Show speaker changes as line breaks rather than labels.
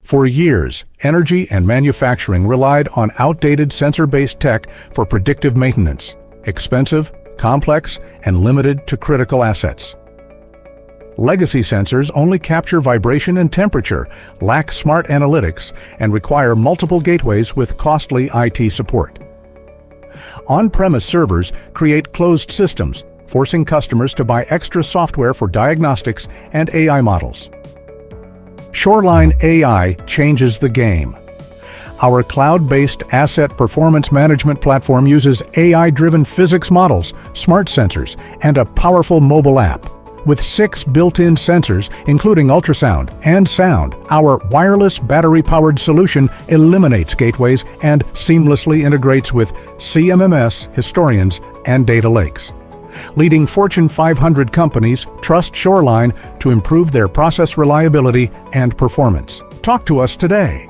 For years, energy and manufacturing relied on outdated sensor-based tech for predictive maintenance, expensive, complex, and limited to critical assets. Legacy sensors only capture vibration and temperature, lack smart analytics, and require multiple gateways with costly IT support. On-premise servers create closed systems, forcing customers to buy extra software for diagnostics and AI models. Shoreline AI changes the game. Our cloud-based asset performance management platform uses AI-driven physics models, smart sensors, and a powerful mobile app. With 6 built-in sensors, including ultrasound and sound, our wireless battery-powered solution eliminates gateways and seamlessly integrates with CMMS, historians, and data lakes. Leading Fortune 500 companies trust Shoreline to improve their process reliability and performance. Talk to us today.